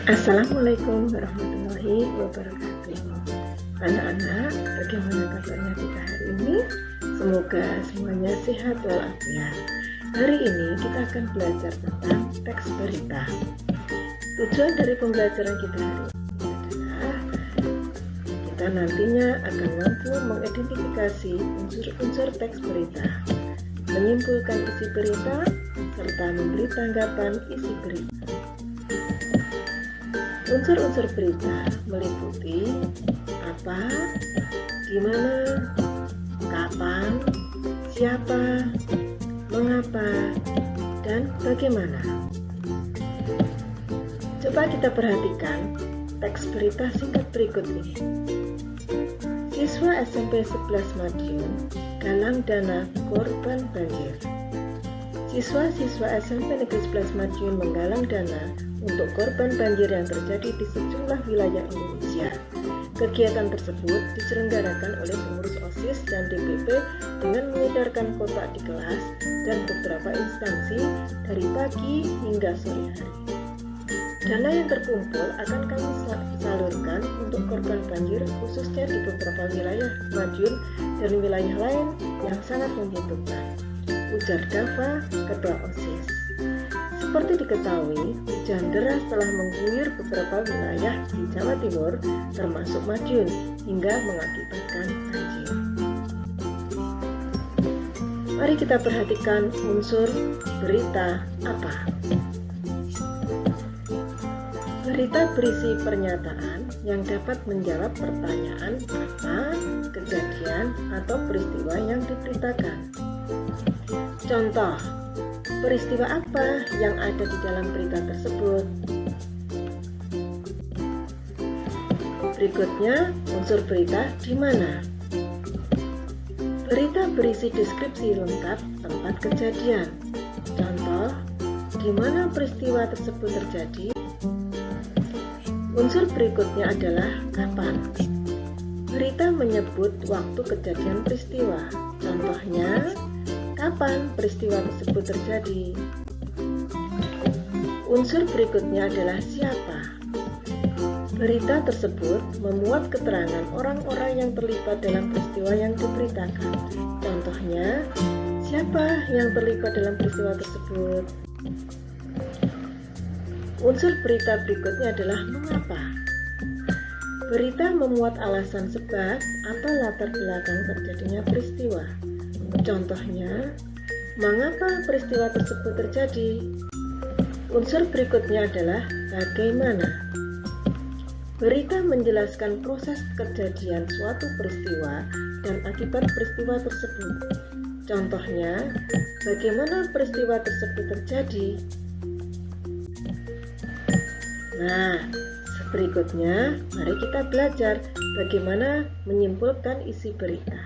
Assalamualaikum warahmatullahi wabarakatuh. Anak-anak, bagaimana kabarnya kita hari ini? Semoga semuanya sehat walafiat. Hari ini kita akan belajar tentang teks berita. Tujuan dari pembelajaran kita hari ini adalah kita nantinya akan mampu mengidentifikasi unsur-unsur teks berita, menyimpulkan isi berita, serta memberi tanggapan isi berita. Unsur-unsur berita meliputi apa, di mana, kapan, siapa, mengapa, dan bagaimana. Coba kita perhatikan teks berita singkat berikut ini. Siswa SMP 11 Madiun galang dana korban banjir. Siswa-siswa SMP Negeri 11 Madiun menggalang dana untuk korban banjir yang terjadi di sejumlah wilayah Indonesia. Kegiatan tersebut diselenggarakan oleh pengurus OSIS dan DPP dengan mengedarkan kotak di kelas dan beberapa instansi dari pagi hingga sore hari. Dana yang terkumpul akan kami salurkan untuk korban banjir khususnya di beberapa wilayah Madiun dan wilayah lain yang sangat membutuhkan, ujar Dava, Ketua OSIS. Seperti diketahui, hujan deras telah mengguyur beberapa wilayah di Jawa Timur, termasuk Madiun, hingga mengakibatkan banjir. Mari kita perhatikan unsur berita apa. Berita berisi pernyataan yang dapat menjawab pertanyaan apa, kejadian, atau peristiwa yang diberitakan. Contoh, peristiwa apa yang ada di dalam berita tersebut? Berikutnya, unsur berita di mana? Berita berisi deskripsi lengkap tempat kejadian. Contoh, di mana peristiwa tersebut terjadi? Unsur berikutnya adalah kapan. Berita menyebut waktu kejadian peristiwa. Contohnya, kapan peristiwa tersebut terjadi? Unsur berikutnya adalah siapa. Berita tersebut memuat keterangan orang-orang yang terlibat dalam peristiwa yang diberitakan. Contohnya, siapa yang terlibat dalam peristiwa tersebut? Unsur berita berikutnya adalah mengapa. Berita memuat alasan sebab atau latar belakang terjadinya peristiwa. Contohnya, mengapa peristiwa tersebut terjadi? Unsur berikutnya adalah bagaimana. Berita menjelaskan proses kejadian suatu peristiwa dan akibat peristiwa tersebut. Contohnya, bagaimana peristiwa tersebut terjadi? Nah, berikutnya mari kita belajar bagaimana menyimpulkan isi berita.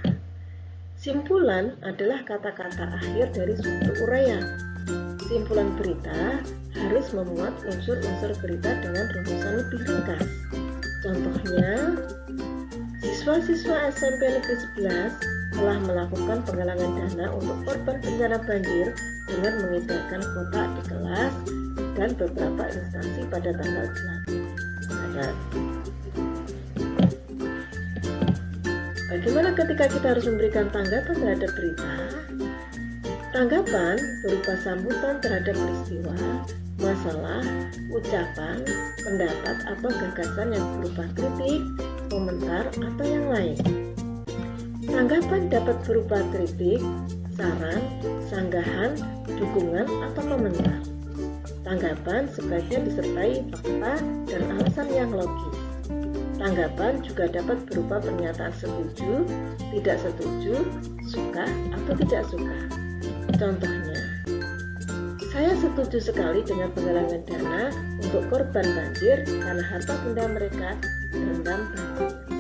Simpulan adalah kata-kata akhir dari suatu uraian. Simpulan berita harus memuat unsur-unsur berita dengan rumusan lebih ringkas. Contohnya, siswa-siswa SMP Negeri 11 telah melakukan penggalangan dana untuk korban bencana banjir dengan mengedarkan kotak di kelas dan beberapa instansi pada tanggal 8 Maret. Bagaimana ketika kita harus memberikan tanggapan terhadap berita? Tanggapan berupa sambutan terhadap peristiwa, masalah, ucapan, pendapat atau gagasan yang berupa kritik, komentar, atau yang lain. Tanggapan dapat berupa kritik, saran, sanggahan, dukungan, atau komentar. Tanggapan sebaiknya disertai fakta dan alasan yang logis. Tanggapan juga dapat berupa pernyataan setuju, tidak setuju, suka, atau tidak suka. Contohnya, saya setuju sekali dengan penggalangan dana untuk korban banjir karena harta benda mereka terendam banjir.